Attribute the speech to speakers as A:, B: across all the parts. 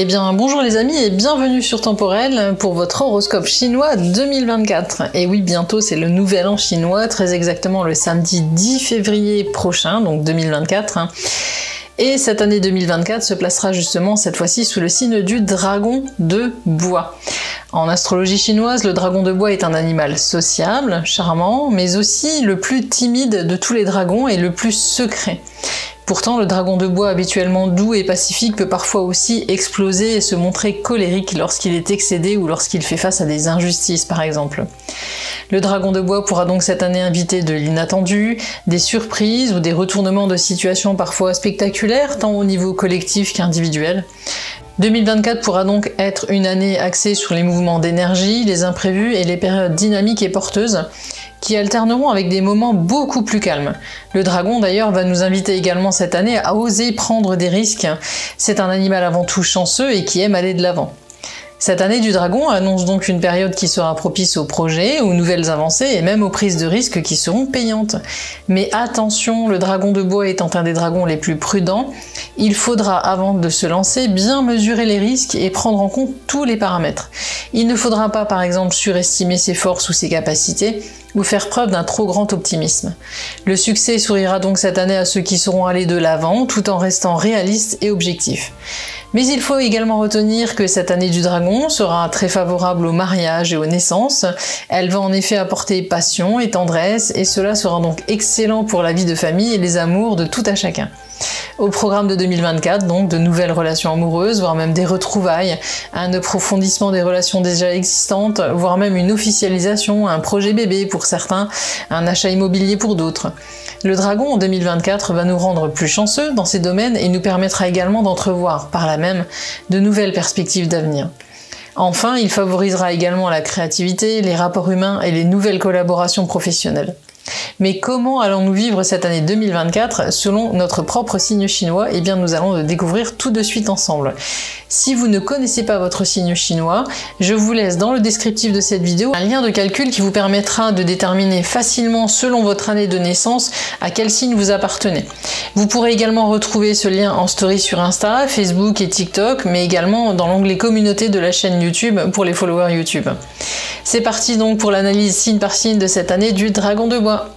A: Eh bien bonjour les amis et bienvenue sur Temporel pour votre horoscope chinois 2024. Et oui, bientôt c'est le nouvel an chinois, très exactement le samedi 10 février prochain, donc 2024. Et cette année 2024 se placera justement cette fois-ci sous le signe du dragon de bois. En astrologie chinoise, le dragon de bois est un animal sociable, charmant, mais aussi le plus timide de tous les dragons et le plus secret. Pourtant, le dragon de bois, habituellement doux et pacifique, peut parfois aussi exploser et se montrer colérique lorsqu'il est excédé ou lorsqu'il fait face à des injustices, par exemple. Le dragon de bois pourra donc cette année inviter de l'inattendu, des surprises ou des retournements de situation parfois spectaculaires, tant au niveau collectif qu'individuel. 2024 pourra donc être une année axée sur les mouvements d'énergie, les imprévus et les périodes dynamiques et porteuses, qui alterneront avec des moments beaucoup plus calmes. Le dragon d'ailleurs va nous inviter également cette année à oser prendre des risques. C'est un animal avant tout chanceux et qui aime aller de l'avant. Cette année du dragon annonce donc une période qui sera propice aux projets, aux nouvelles avancées et même aux prises de risques qui seront payantes. Mais attention, le dragon de bois étant un des dragons les plus prudents, il faudra avant de se lancer bien mesurer les risques et prendre en compte tous les paramètres. Il ne faudra pas par exemple surestimer ses forces ou ses capacités, ou faire preuve d'un trop grand optimisme. Le succès sourira donc cette année à ceux qui sauront aller de l'avant tout en restant réalistes et objectifs. Mais il faut également retenir que cette année du dragon sera très favorable au mariage et aux naissances. Elle va en effet apporter passion et tendresse et cela sera donc excellent pour la vie de famille et les amours de tout à chacun. Au programme de 2024, donc de nouvelles relations amoureuses, voire même des retrouvailles, un approfondissement des relations déjà existantes, voire même une officialisation, un projet bébé pour certains, un achat immobilier pour d'autres. Le dragon en 2024 va nous rendre plus chanceux dans ces domaines et nous permettra également d'entrevoir par là même de nouvelles perspectives d'avenir. Enfin, il favorisera également la créativité, les rapports humains et les nouvelles collaborations professionnelles. Mais comment allons-nous vivre cette année 2024 selon notre propre signe chinois? Eh bien nous allons le découvrir tout de suite ensemble. Si vous ne connaissez pas votre signe chinois, je vous laisse dans le descriptif de cette vidéo un lien de calcul qui vous permettra de déterminer facilement selon votre année de naissance à quel signe vous appartenez. Vous pourrez également retrouver ce lien en story sur Insta, Facebook et TikTok, mais également dans l'onglet communauté de la chaîne YouTube pour les followers YouTube. C'est parti donc pour l'analyse signe par signe de cette année du dragon de bois.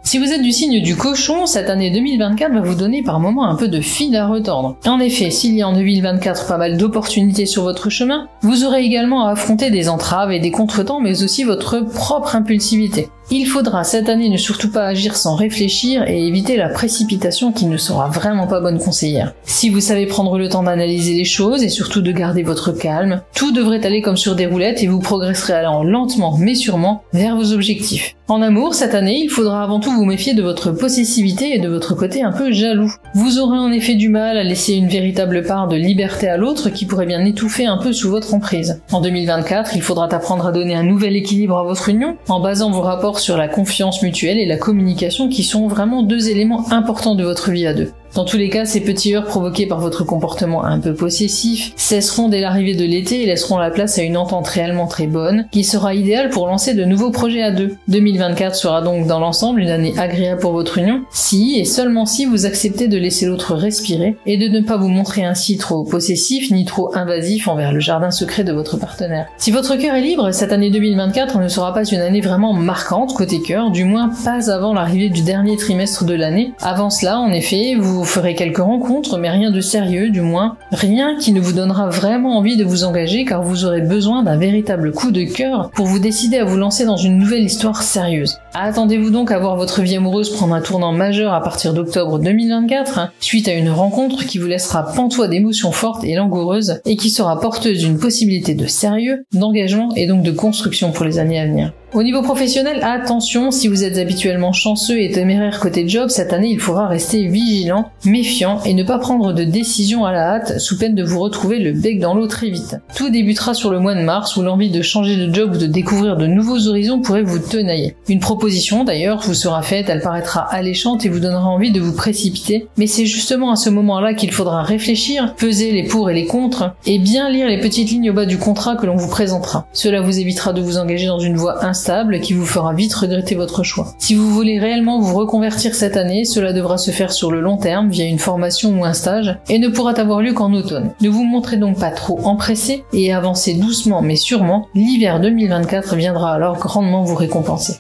A: Si vous êtes du signe du cochon, cette année 2024 va vous donner par moments un peu de fil à retordre. En effet, s'il y a en 2024 pas mal d'opportunités sur votre chemin, vous aurez également à affronter des entraves et des contretemps, mais aussi votre propre impulsivité. Il faudra cette année ne surtout pas agir sans réfléchir et éviter la précipitation qui ne sera vraiment pas bonne conseillère. Si vous savez prendre le temps d'analyser les choses et surtout de garder votre calme, tout devrait aller comme sur des roulettes et vous progresserez alors lentement mais sûrement vers vos objectifs. En amour, cette année, il faudra avant tout vous méfier de votre possessivité et de votre côté un peu jaloux. Vous aurez en effet du mal à laisser une véritable part de liberté à l'autre qui pourrait bien étouffer un peu sous votre emprise. En 2024, il faudra apprendre à donner un nouvel équilibre à votre union en basant vos rapports sur la confiance mutuelle et la communication qui sont vraiment deux éléments importants de votre vie à deux. Dans tous les cas, ces petits heurts provoqués par votre comportement un peu possessif cesseront dès l'arrivée de l'été et laisseront la place à une entente réellement très bonne, qui sera idéale pour lancer de nouveaux projets à deux. 2024 sera donc dans l'ensemble une année agréable pour votre union, si et seulement si vous acceptez de laisser l'autre respirer et de ne pas vous montrer ainsi trop possessif ni trop invasif envers le jardin secret de votre partenaire. Si votre cœur est libre, cette année 2024 ne sera pas une année vraiment marquante côté cœur, du moins pas avant l'arrivée du dernier trimestre de l'année. Avant cela, en effet, vous ferez quelques rencontres, mais rien de sérieux, du moins rien qui ne vous donnera vraiment envie de vous engager, car vous aurez besoin d'un véritable coup de cœur pour vous décider à vous lancer dans une nouvelle histoire sérieuse. Attendez-vous donc à voir votre vie amoureuse prendre un tournant majeur à partir d'octobre 2024, suite à une rencontre qui vous laissera pantois d'émotions fortes et langoureuses, et qui sera porteuse d'une possibilité de sérieux, d'engagement et donc de construction pour les années à venir. Au niveau professionnel, attention, si vous êtes habituellement chanceux et téméraire côté job, cette année il faudra rester vigilant, méfiant et ne pas prendre de décision à la hâte sous peine de vous retrouver le bec dans l'eau très vite. Tout débutera sur le mois de mars où l'envie de changer de job ou de découvrir de nouveaux horizons pourrait vous tenailler. Une proposition proposition d'ailleurs vous sera faite, elle paraîtra alléchante et vous donnera envie de vous précipiter, mais c'est justement à ce moment-là qu'il faudra réfléchir, peser les pour et les contre, et bien lire les petites lignes au bas du contrat que l'on vous présentera. Cela vous évitera de vous engager dans une voie instable qui vous fera vite regretter votre choix. Si vous voulez réellement vous reconvertir cette année, cela devra se faire sur le long terme via une formation ou un stage et ne pourra avoir lieu qu'en automne. Ne vous montrez donc pas trop empressé et avancez doucement mais sûrement, l'hiver 2024 viendra alors grandement vous récompenser.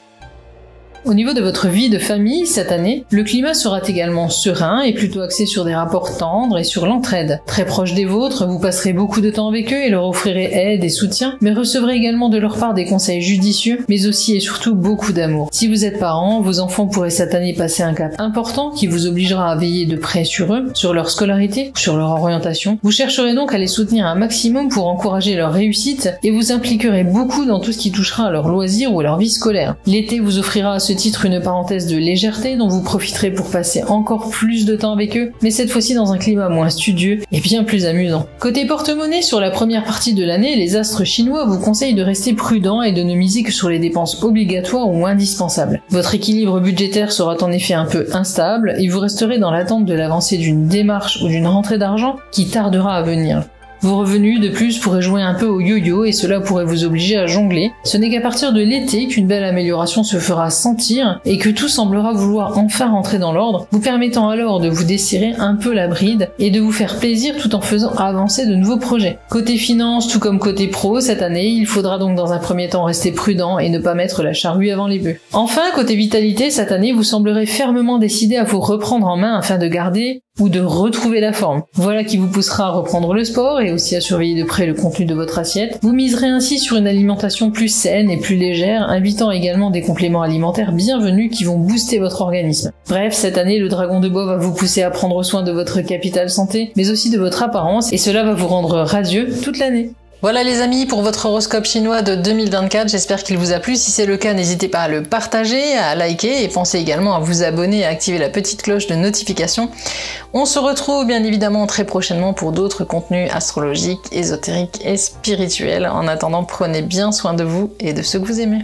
A: Au niveau de votre vie de famille cette année, le climat sera également serein et plutôt axé sur des rapports tendres et sur l'entraide. Très proche des vôtres, vous passerez beaucoup de temps avec eux et leur offrirez aide et soutien, mais recevrez également de leur part des conseils judicieux, mais aussi et surtout beaucoup d'amour. Si vous êtes parents, vos enfants pourraient cette année passer un cap important qui vous obligera à veiller de près sur eux, sur leur scolarité, sur leur orientation. Vous chercherez donc à les soutenir un maximum pour encourager leur réussite et vous impliquerez beaucoup dans tout ce qui touchera à leur loisir ou à leur vie scolaire. L'été vous offrira à ce titre une parenthèse de légèreté dont vous profiterez pour passer encore plus de temps avec eux, mais cette fois-ci dans un climat moins studieux et bien plus amusant. Côté porte-monnaie, sur la première partie de l'année, les astres chinois vous conseillent de rester prudent et de ne miser que sur les dépenses obligatoires ou indispensables. Votre équilibre budgétaire sera en effet un peu instable et vous resterez dans l'attente de l'avancée d'une démarche ou d'une rentrée d'argent qui tardera à venir. Vos revenus, de plus, pourraient jouer un peu au yo-yo et cela pourrait vous obliger à jongler. Ce n'est qu'à partir de l'été qu'une belle amélioration se fera sentir et que tout semblera vouloir enfin rentrer dans l'ordre, vous permettant alors de vous desserrer un peu la bride et de vous faire plaisir tout en faisant avancer de nouveaux projets. Côté finance, tout comme côté pro, cette année, il faudra donc dans un premier temps rester prudent et ne pas mettre la charrue avant les bœufs. Enfin, côté vitalité, cette année, vous semblerez fermement décidé à vous reprendre en main afin de garder ou de retrouver la forme. Voilà qui vous poussera à reprendre le sport et aussi à surveiller de près le contenu de votre assiette. Vous miserez ainsi sur une alimentation plus saine et plus légère, invitant également des compléments alimentaires bienvenus qui vont booster votre organisme. Bref, cette année, le dragon de bois va vous pousser à prendre soin de votre capital santé, mais aussi de votre apparence, et cela va vous rendre radieux toute l'année. Voilà les amis pour votre horoscope chinois de 2024, j'espère qu'il vous a plu. Si c'est le cas, n'hésitez pas à le partager, à liker et pensez également à vous abonner et à activer la petite cloche de notification. On se retrouve bien évidemment très prochainement pour d'autres contenus astrologiques, ésotériques et spirituels. En attendant, prenez bien soin de vous et de ceux que vous aimez.